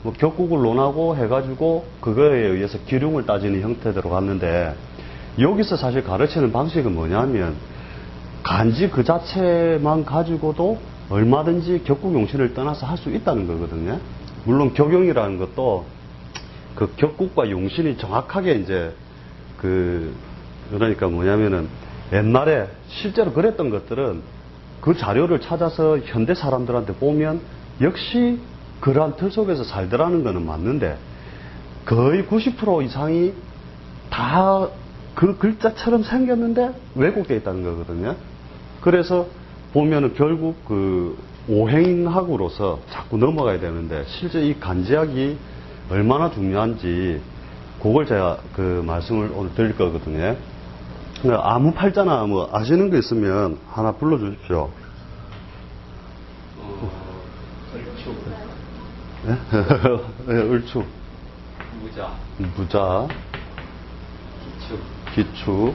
뭐 격국을 논하고 해가지고 그거에 의해서 기륭을 따지는 형태대로 갔는데 여기서 사실 가르치는 방식은 뭐냐면 간지 그 자체만 가지고도 얼마든지 격국용신을 떠나서 할 수 있다는 거거든요. 물론 격용이라는 것도 그 격국과 용신이 정확하게 이제 그러니까 뭐냐면은 옛날에 실제로 그랬던 것들은 그 자료를 찾아서 현대 사람들한테 보면 역시 그러한 틀 속에서 살더라는 거는 맞는데 거의 90% 이상이 다 그 글자처럼 생겼는데 왜곡되어 있다는 거거든요. 그래서 보면은 결국 그 오행학으로서 자꾸 넘어가야 되는데 실제 이 간지학이 얼마나 중요한지 그걸 제가 그 말씀을 오늘 드릴 거거든요. 아무 팔자나 뭐 아시는 거 있으면 하나 불러주십시오. 을축, 네? 을축, 무자, 기축, 기축,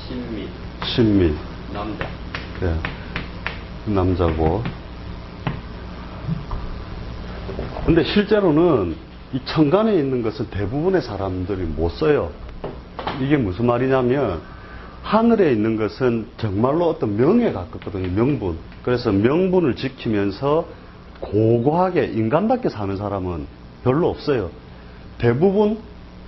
신미, 신미. 남자. 예. 남자고. 근데 실제로는 이 천간에 있는 것은 대부분의 사람들이 못 써요. 이게 무슨 말이냐면 하늘에 있는 것은 정말로 어떤 명에 가깝거든요. 명분. 그래서 명분을 지키면서 고고하게 인간답게 사는 사람은 별로 없어요. 대부분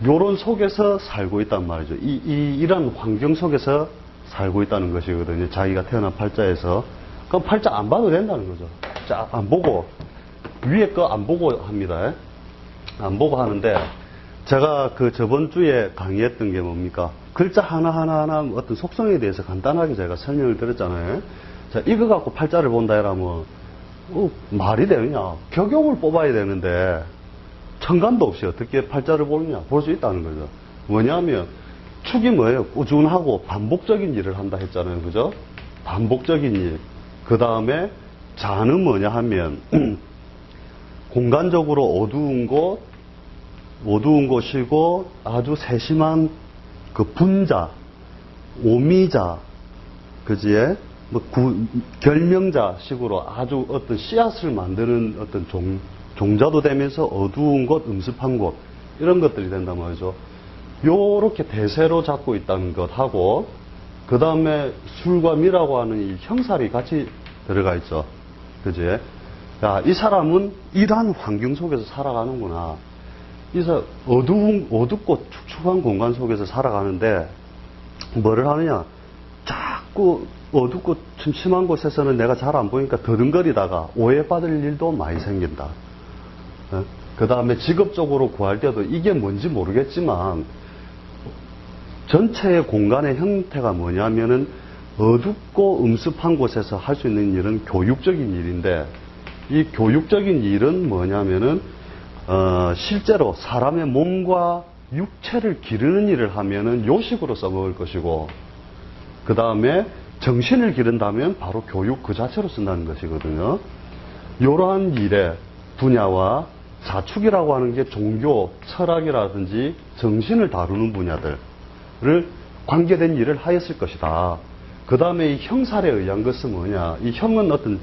요런 속에서 살고 있단 말이죠. 이런 환경 속에서 살고 있다는 것이거든요. 자기가 태어난 팔자에서. 그럼 팔자 안 봐도 된다는 거죠. 자, 안 보고 위에 거 안 보고 합니다. 안 보고 하는데 제가 그 저번 주에 강의했던 게 뭡니까? 글자 하나하나 어떤 속성에 대해서 간단하게 제가 설명을 드렸잖아요. 자, 이거 갖고 팔자를 본다 이러면 말이 되느냐? 격용을 뽑아야 되는데 천간도 없이 어떻게 팔자를 보느냐? 볼 수 있다는 거죠. 뭐냐면 축이 뭐예요? 꾸준하고 반복적인 일을 한다 했잖아요. 그죠? 반복적인 일. 그 다음에 자는 뭐냐 하면 공간적으로 어두운 곳이고 아주 세심한 그 분자, 오미자, 그지에 뭐 결명자 식으로 아주 어떤 씨앗을 만드는 어떤 종자도 되면서 어두운 곳, 음습한 곳 이런 것들이 된단 말이죠. 요렇게 대세로 잡고 있다는 것하고 그 다음에 술과 미라고 하는 이 형살이 같이 들어가 있죠. 그지? 야, 이 사람은 이러한 환경 속에서 살아가는구나. 그래서 어둡고 축축한 공간 속에서 살아가는데 뭐를 하느냐? 자꾸 어둡고 침침한 곳에서는 내가 잘 안 보니까 더듬거리다가 오해받을 일도 많이 생긴다. 그 다음에 직업적으로 구할 때도 이게 뭔지 모르겠지만 전체의 공간의 형태가 뭐냐면은 어둡고 음습한 곳에서 할 수 있는 일은 교육적인 일인데 이 교육적인 일은 뭐냐면은 실제로 사람의 몸과 육체를 기르는 일을 하면은 요식으로 써먹을 것이고 그 다음에 정신을 기른다면 바로 교육 그 자체로 쓴다는 것이거든요. 이러한 일의 분야와 자축이라고 하는 게 종교, 철학이라든지 정신을 다루는 분야들을 관계된 일을 하였을 것이다. 그 다음에 이 형살에 의한 것은 뭐냐? 이 형은 어떤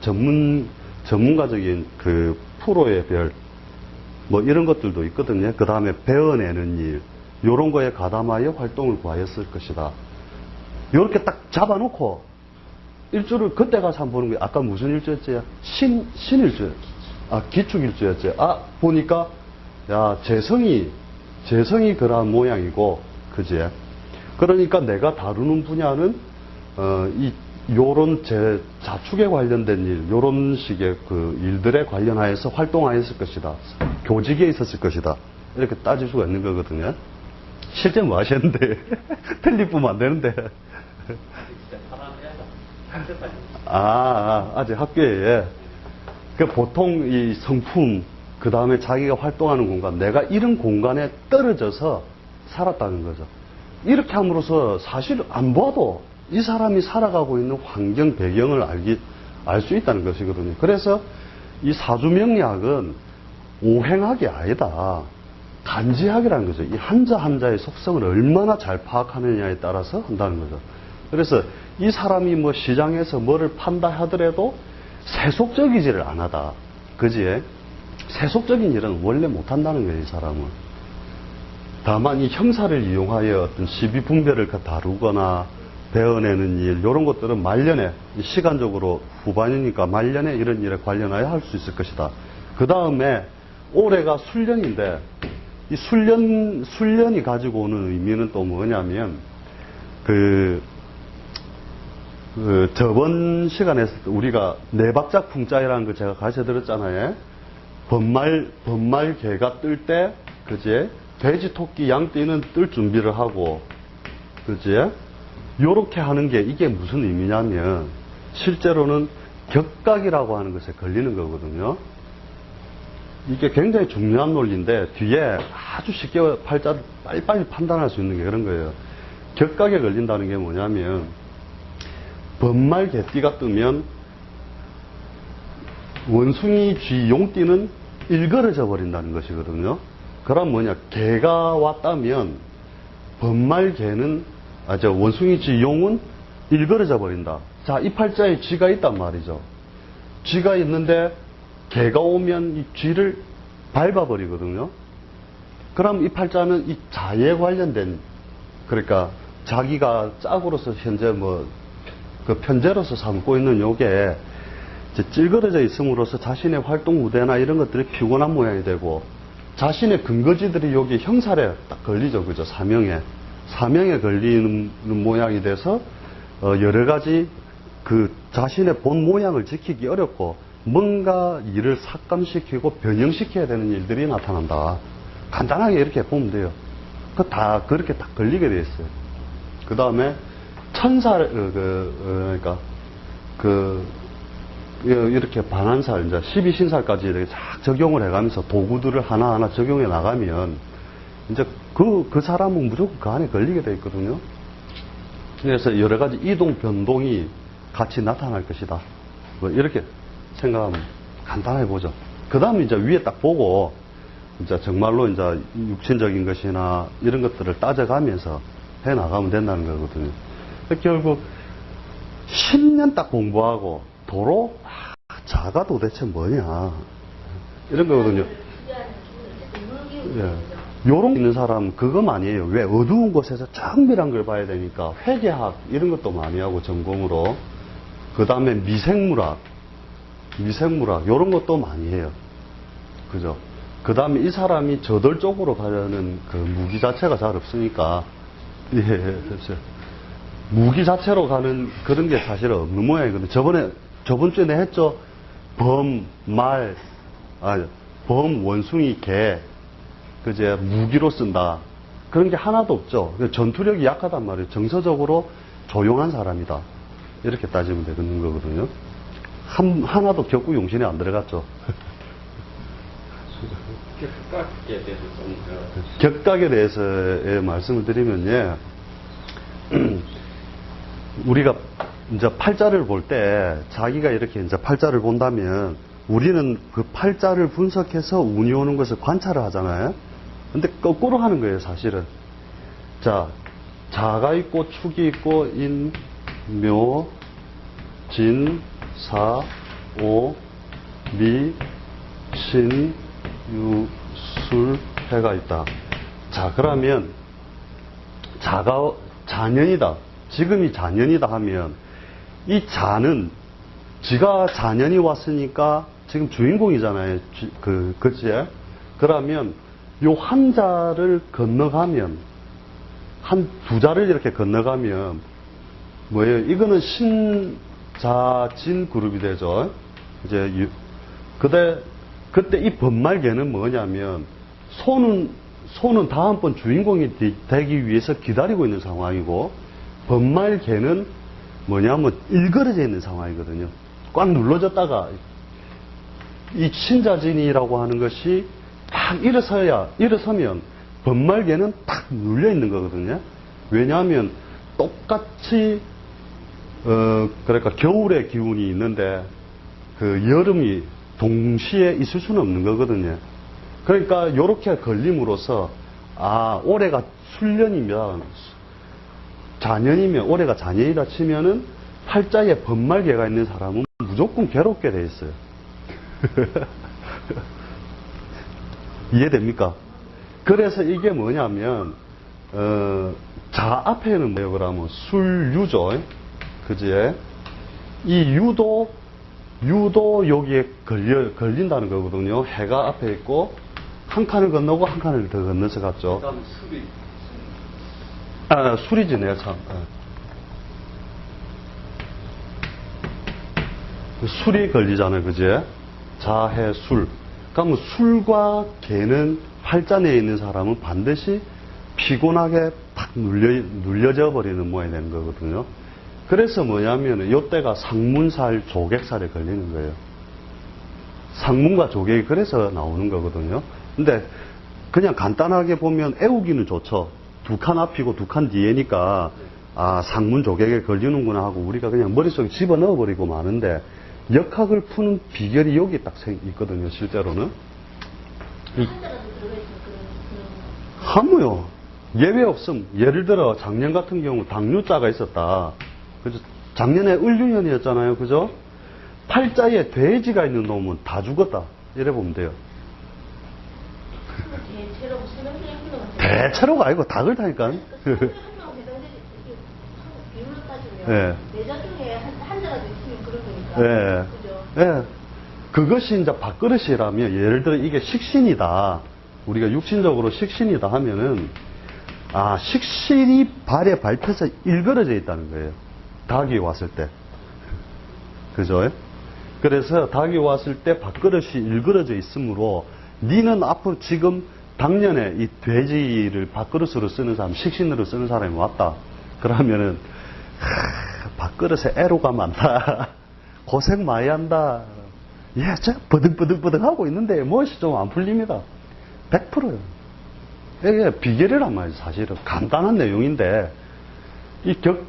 전문가적인 그 프로의 별, 뭐 이런 것들도 있거든요. 그 다음에 배워내는 일, 요런 거에 가담하여 활동을 구하였을 것이다. 요렇게 딱 잡아놓고 일주를 그때 가서 한번 보는 거예요. 아까 무슨 일주였지? 신일주. 기축일주였지. 보니까, 야, 재성이 그러한 모양이고, 그지? 그러니까 내가 다루는 분야는, 요런 자축에 관련된 일, 요런 식의 그 일들에 관련하여서 활동하였을 것이다. 교직에 있었을 것이다. 이렇게 따질 수가 있는 거거든요. 실제 뭐 하셨는데? 틀리쁘면 안 되는데. 아직 학교에. 그 보통 이 성품, 그 다음에 자기가 활동하는 공간, 내가 이런 공간에 떨어져서 살았다는 거죠. 이렇게 함으로써 사실 안 봐도 이 사람이 살아가고 있는 환경, 배경을 알 수 있다는 것이거든요. 그래서 이 사주명리학은 오행학이 아니다. 간지학이라는 거죠. 이 한자 한자의 속성을 얼마나 잘 파악하느냐에 따라서 한다는 거죠. 그래서 이 사람이 뭐 시장에서 뭐를 판다 하더라도 세속적이지를 않았다. 그지? 세속적인 일은 원래 못한다는 거예요, 이 사람은. 다만 이 형사를 이용하여 어떤 시비 분별을 다루거나 베어내는 일, 이런 것들은 말년에, 시간적으로 후반이니까 말년에 이런 일에 관련하여 할 수 있을 것이다. 그 다음에 올해가 술년인데, 이 술년이 가지고 오는 의미는 또 뭐냐면, 저번 시간에 우리가 네박자 풍자이라는 걸 제가 가르쳐 드렸잖아요. 번말 개가 뜰 때, 그제? 돼지, 토끼, 양띠는 뜰 준비를 하고, 그제? 요렇게 하는 게 이게 무슨 의미냐면, 실제로는 격각이라고 하는 것에 걸리는 거거든요. 이게 굉장히 중요한 논리인데, 뒤에 아주 쉽게 팔자를 빨리빨리 판단할 수 있는 게 그런 거예요. 격각에 걸린다는 게 뭐냐면, 번말 개띠가 뜨면, 원숭이 쥐 용띠는 일그러져 버린다는 것이거든요. 그럼 뭐냐, 개가 왔다면 번말 개는 원숭이 쥐 용은 일그러져 버린다. 자, 이 팔자에 쥐가 있단 말이죠. 쥐가 있는데 개가 오면 이 쥐를 밟아버리거든요. 그럼 이 팔자는 이 자에 관련된, 그러니까 자기가 짝으로서 현재 그 편제로서 삼고 있는 요게 이제 찔그러져 있음으로써 자신의 활동 무대나 이런 것들이 피곤한 모양이 되고, 자신의 근거지들이 여기 형살에 딱 걸리죠. 그죠? 사명에 걸리는 모양이 돼서, 여러 가지 그 자신의 본 모양을 지키기 어렵고, 뭔가 일을 삭감시키고 변형시켜야 되는 일들이 나타난다. 간단하게 이렇게 보면 돼요. 다 그렇게 딱 걸리게 돼 있어요. 그 다음에 그러니까 이렇게 반한살, 이제 12신살까지 이렇게 쫙 적용을 해가면서 도구들을 하나하나 적용해 나가면, 이제 그 사람은 무조건 그 안에 걸리게 돼 있거든요. 그래서 여러 가지 이동, 변동이 같이 나타날 것이다. 이렇게 생각하면 간단하게 보죠. 그 다음에 이제 위에 딱 보고, 이제 정말로 이제 육신적인 것이나 이런 것들을 따져가면서 해 나가면 된다는 거거든요. 결국 10년 딱 공부하고 도로 자가 도대체 뭐냐 이런 거거든요. 예. 요런 있는 사람 그거 많이 해요. 왜? 어두운 곳에서 정밀한 걸 봐야 되니까 회계학 이런 것도 많이 하고 전공으로. 그 다음에 미생물학 요런 것도 많이 해요. 그죠? 그 다음에 이 사람이 저돌 쪽으로 가려는 그 무기 자체가 잘 없으니까, 예, 그렇죠. 무기 자체로 가는 그런 게 사실은 없는 모양이거든요. 저번 주에 했죠. 범, 원숭이, 개, 그제 무기로 쓴다. 그런 게 하나도 없죠. 전투력이 약하단 말이에요. 정서적으로 조용한 사람이다. 이렇게 따지면 되는 거거든요. 하나도 격구 용신에 안 들어갔죠. 격각에 대해서 좀 격각에 대해서의 말씀을 드리면요. 우리가 이제 팔자를 볼 때 자기가 이렇게 이제 팔자를 본다면 우리는 그 팔자를 분석해서 운이 오는 것을 관찰을 하잖아요. 근데 거꾸로 하는 거예요, 사실은. 자, 자가 있고 축이 있고 인, 묘, 진, 사, 오, 미, 신, 유, 술, 해가 있다. 자, 그러면 자가 자년이다. 지금이 자년이다 하면 이 자는 지가 자년이 왔으니까 지금 주인공이잖아요. 그치? 그러면 요 한 자를 건너가면 두 자를 이렇게 건너가면 뭐예요? 이거는 신자진 그룹이 되죠. 이제 그때 이 번말개는 뭐냐면 소는 다음번 주인공이 되기 위해서 기다리고 있는 상황이고, 번말개는 뭐냐면 일그러져 있는 상황이거든요. 꽉 눌러졌다가 이 신자진이라고 하는 것이 딱 일어서면 번말개는 딱 눌려 있는 거거든요. 왜냐하면 똑같이 그러니까 겨울의 기운이 있는데 그 여름이 동시에 있을 수는 없는 거거든요. 그러니까 이렇게 걸림으로써 올해가 술년이면 자년이면 올해가 자년이라 치면은 팔자에 번말개가 있는 사람은 무조건 괴롭게 돼 있어요. 이해됩니까? 그래서 이게 뭐냐면, 자 앞에는 뭐예요? 그러면 술유죠. 그지? 이 유도 여기에 걸린다는 거거든요. 해가 앞에 있고, 한 칸을 건너고 한 칸을 더 건너서 갔죠. 그 다음에 술이. 아, 술이지, 내가 참. 술이 걸리잖아요, 그지? 자해, 술. 그러면 술과 개는 팔자내에 있는 사람은 반드시 피곤하게 탁 눌려져 버리는 모양이 되는 거거든요. 그래서 뭐냐면은, 요때가 상문살, 조객살에 걸리는 거예요. 상문과 조객이 그래서 나오는 거거든요. 근데, 그냥 간단하게 보면 애우기는 좋죠. 두 칸 앞이고 두 칸 뒤에니까, 아, 상문 조객에 걸리는구나 하고 우리가 그냥 머릿속에 집어 넣어버리고 마는데, 역학을 푸는 비결이 여기 딱 있거든요, 실제로는. 하무요. 예외 없음. 예를 들어, 작년 같은 경우 당뇨자가 있었다. 그죠? 작년에 을유년이었잖아요, 그죠? 팔자에 돼지가 있는 놈은 다 죽었다. 이래 보면 돼요. 대체로가 아니고 다 그렇다니까. 예. 내자 중에 한자라도 있으면 그런 거니까. 예. 그죠? 예. 그것이 이제 밥그릇이라면, 예를 들어 이게 식신이다. 우리가 육신적으로 식신이다 하면은, 아, 식신이 발에 밟혀서 일그러져 있다는 거예요. 닭이 왔을 때. 그죠? 그래서 닭이 왔을 때 밥그릇이 일그러져 있으므로, 니는 앞으로 지금 당년에 이 돼지를 밥그릇으로 쓰는 사람, 식신으로 쓰는 사람이 왔다. 그러면은, 밥그릇에 애로가 많다. 고생 많이 한다. 예, 저 버득버득 하고 있는데 무엇이 좀 안 풀립니다. 100%요. 이게 비결이란 말이죠, 사실은. 간단한 내용인데,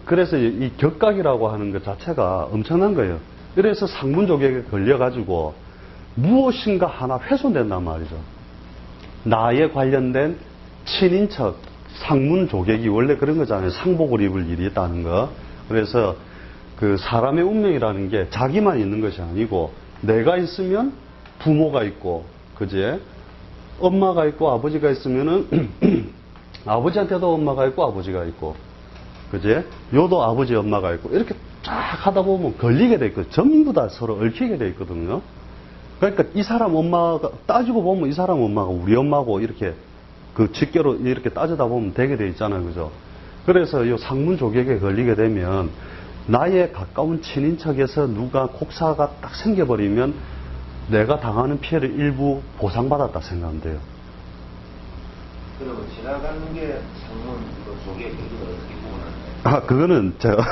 그래서 이 격각이라고 하는 것 자체가 엄청난 거예요. 그래서 상문조객에 걸려가지고 무엇인가 하나 훼손된단 말이죠. 나에 관련된 친인척, 상문조객이 원래 그런 거잖아요. 상복을 입을 일이 있다는 거. 그래서 그 사람의 운명이라는 게 자기만 있는 것이 아니고 내가 있으면 부모가 있고, 그지? 엄마가 있고 아버지가 있으면은 아버지한테도 엄마가 있고 아버지가 있고, 그지? 요도 아버지 엄마가 있고, 이렇게 쫙 하다 보면 걸리게 돼 있고 전부 다 서로 얽히게 돼 있거든요. 그러니까 이 사람 엄마가 따지고 보면 이 사람 엄마가 우리 엄마고 이렇게 그 직계로 이렇게 따지다 보면 되게 돼 있잖아요, 그죠? 그래서 이 상문조객에 걸리게 되면 나의 가까운 친인척에서 누가 곡사가 딱 생겨버리면 내가 당하는 피해를 일부 보상받았다 생각하면 돼요. 그리고 지나가는 게 상문 조개 그걸 어떻게 보나요? 아, 그거는 제가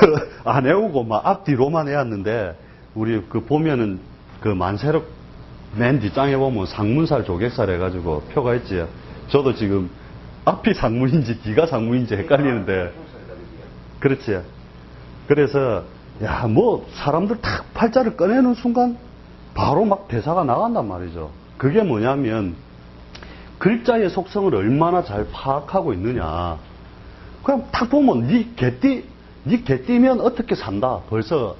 안 해오고 막 앞뒤로만 해왔는데, 우리 그 보면은 그 만세력 맨 뒷장에 보면 상문살 조객살 해가지고 표가 있지. 저도 지금 앞이 상문인지 뒤가 상문인지 헷갈리는데, 그렇지. 그래서 야, 뭐 사람들 탁 팔자를 꺼내는 순간 바로 막 대사가 나간단 말이죠. 그게 뭐냐면 글자의 속성을 얼마나 잘 파악하고 있느냐. 그냥 탁 보면 니 개띠면 어떻게 산다. 벌써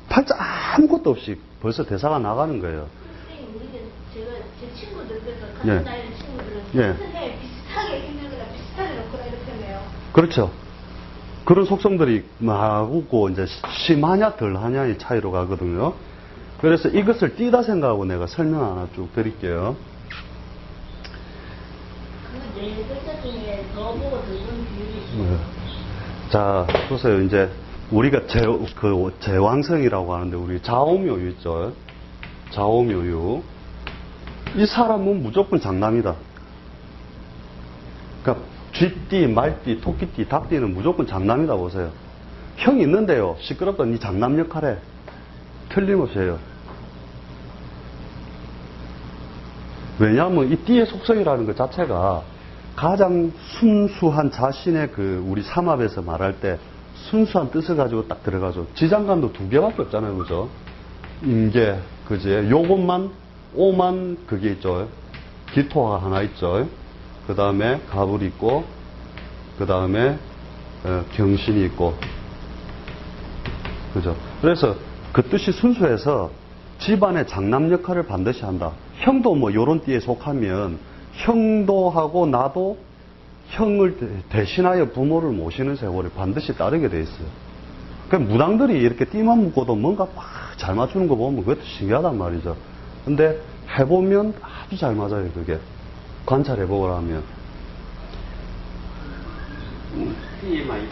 팔자 아무것도 없이 벌써 대사가 나가는 거예요. 선생님, 우리는 제가 제 친구들, 그래서 예. 같은 나이의 친구들은 예. 선생님 비슷하게 힘들거나 비슷하게 놓거나 이렇게 해요. 그렇죠. 그런 속성들이 많고 이제 심하냐 덜하냐의 차이로 가거든요. 그래서 이것을 띠다 생각하고 내가 설명 하나 쭉 드릴게요. 그 네 글자 중에 더 보고 더 이런 비율이 있어요. 자, 보세요. 이제 우리가 제왕성이라고 하는데 우리 자오묘유 있죠. 자오묘유. 이 사람은 무조건 장남이다. 그러니까 쥐띠, 말띠, 토끼띠, 닭띠는 무조건 장남이다 보세요. 형이 있는데요. 시끄럽다. 니 장남 역할해. 틀림없이 해요. 왜냐하면 이 띠의 속성이라는 것 자체가 가장 순수한 자신의 그 우리 삼합에서 말할 때 순수한 뜻을 가지고 딱 들어가죠. 지장간도 두 개밖에 없잖아요. 그죠? 임계, 그지? 요것만, 오만 그게 있죠. 기토가 하나 있죠. 그 다음에 갑을 있고, 그 다음에 경신이 있고, 그죠? 그래서 그 뜻이 순수해서 집안의 장남 역할을 반드시 한다. 형도 뭐 요런 띠에 속하면 형도 하고 나도 형을 대신하여 부모를 모시는 세월이 반드시 따르게 돼 있어요. 그러니까 무당들이 이렇게 띠만 묶어도 뭔가 막 잘 맞추는 거 보면 그것도 신기하단 말이죠. 근데 해보면 아주 잘 맞아요, 그게. 관찰해보고 하면. 띠만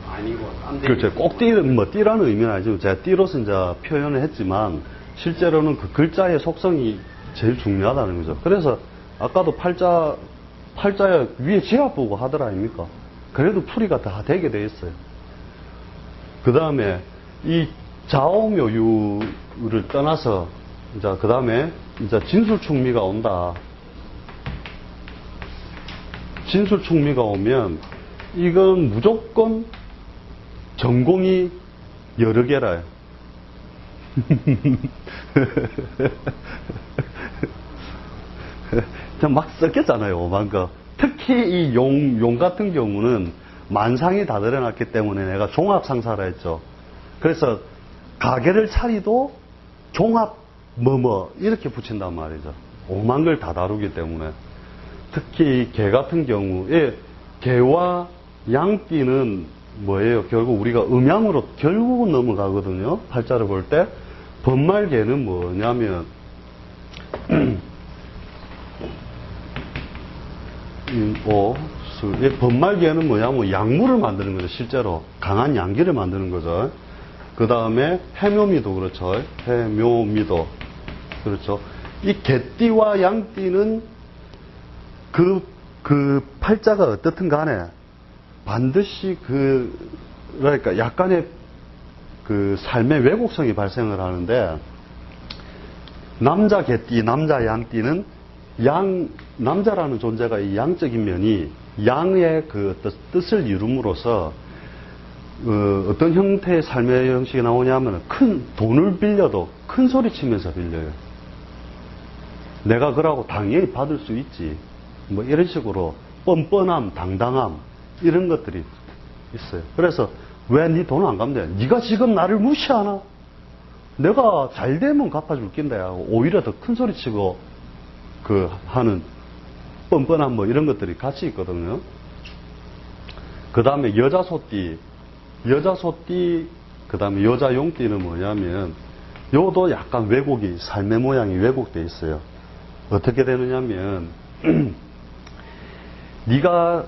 아니고 딴 데. 그렇죠. 꼭 띠라는 의미는 아니죠. 제가 띠로서 이제 표현을 했지만, 실제로는 그 글자의 속성이 제일 중요하다는 거죠. 그래서 아까도 팔자에 위에 지압 보고 하더라 아닙니까? 그래도 풀이가 다 되게 돼 있어요. 그 다음에 이 좌오묘유를 떠나서 이제 그 다음에 이제 진술충미가 온다. 진술충미가 오면 이건 무조건 전공이 여러 개라요. 막 썼겠잖아요, 오만 거. 특히 이 용 같은 경우는 만상이 다 드러났기 때문에 내가 종합상사라 했죠. 그래서 가게를 차리도 종합 이렇게 붙인단 말이죠. 오만 걸 다 다루기 때문에. 특히 개 같은 경우에 개와 양띠는 뭐예요? 결국 우리가 음양으로 결국은 넘어가거든요. 팔자를 볼 때. 번말개는 뭐냐면 번말개는 뭐냐면 약물을 만드는 거죠. 실제로 강한 양기를 만드는 거죠. 그 다음에 해묘미도 그렇죠. 해묘미도 그렇죠. 이 개띠와 양띠는 그 팔자가 어떻든 간에 반드시 그러니까 약간의 그 삶의 왜곡성이 발생을 하는데, 남자 개띠, 남자 양띠는 남자라는 존재가 이 양적인 면이 양의 그 뜻을 이룸으로써 어떤 형태의 삶의 형식이 나오냐면 큰 돈을 빌려도 큰 소리 치면서 빌려요. 내가 그러고 당연히 받을 수 있지. 뭐 이런 식으로 뻔뻔함, 당당함 이런 것들이 있어요. 그래서 왜 네 돈 안 갚냐? 네가 지금 나를 무시하나? 내가 잘 되면 갚아줄 낀다 하고 오히려 더 큰 소리 치고 하는 뻔뻔한 뭐 이런 것들이 같이 있거든요. 그 다음에 여자 소띠, 그 다음에 여자 용띠는 뭐냐면 요도 약간 왜곡이, 삶의 모양이 왜곡돼 있어요. 어떻게 되느냐면 네가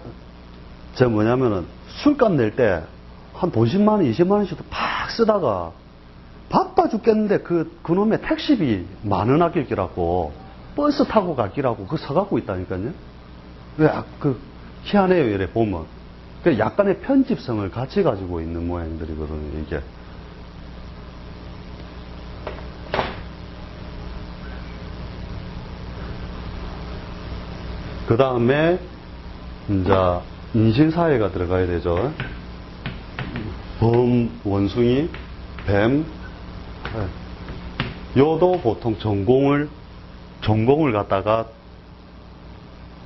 뭐냐면은 술값 낼 때 한 돈 10만 원, 20만 원씩도 팍 쓰다가 바빠 죽겠는데 그놈의 택시비 10,000원 아낄 기라고 버스 타고 갈 기라고 그거 사갖고 있다니까요. 왜 희한해요, 이래 보면. 약간의 편집성을 같이 가지고 있는 모양들이거든요, 이게. 그 다음에 이제 인신사회가 들어가야 되죠. 범, 원숭이, 뱀. 요도 보통 전공을 갖다가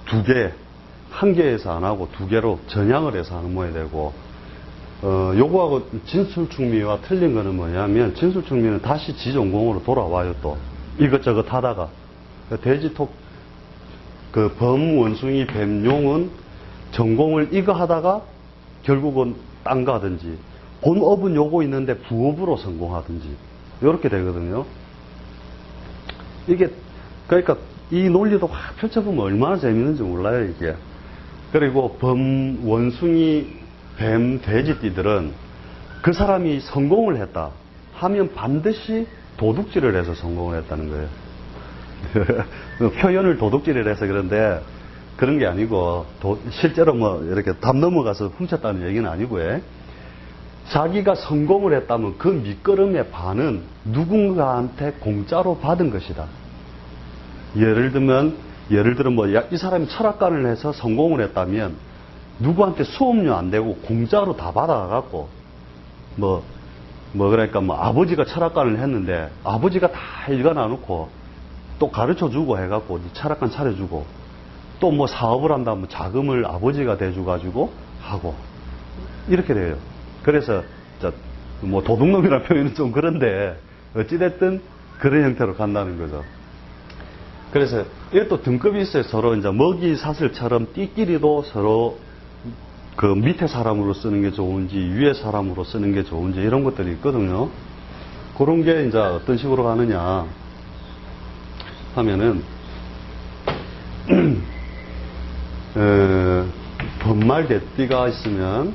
2개, 1개에서 안 하고 2개로 전향을 해서 하는 모양이 되고, 요거하고 진술충미와 틀린 거는 뭐냐면, 진술충미는 다시 지전공으로 돌아와요, 또. 이것저것 하다가. 돼지톡, 범, 원숭이, 뱀, 용은 전공을 이거 하다가 결국은 딴 거 하든지, 본업은 요거 있는데 부업으로 성공하든지, 요렇게 되거든요. 이게, 그러니까 이 논리도 확 펼쳐보면 얼마나 재밌는지 몰라요, 이게. 그리고 범, 원숭이, 뱀, 돼지띠들은 그 사람이 성공을 했다 하면 반드시 도둑질을 해서 성공을 했다는 거예요. 표현을 도둑질을 해서 그런데 그런 게 아니고 실제로 뭐 이렇게 담 넘어가서 훔쳤다는 얘기는 아니고요. 자기가 성공을 했다면 그 밑거름의 반은 누군가한테 공짜로 받은 것이다. 예를 들면 뭐 이 사람이 철학관을 해서 성공을 했다면 누구한테 수업료 안 되고 공짜로 다 받아갖고 그러니까 아버지가 철학관을 했는데 아버지가 다 읽어놔놓고 또 가르쳐주고 해갖고 철학관 차려주고 또 뭐 사업을 한다면 자금을 아버지가 대주가지고 하고 이렇게 돼요. 그래서 뭐 도둑놈이라는 표현은 좀 그런데 어찌됐든 그런 형태로 간다는 거죠. 그래서 이것도 등급이 있어요. 서로 이제 먹이 사슬처럼 띠끼리도 서로 그 밑에 사람으로 쓰는 게 좋은지 위에 사람으로 쓰는 게 좋은지 이런 것들이 있거든요. 그런 게 이제 어떤 식으로 가느냐 하면은 번말 대띠가 있으면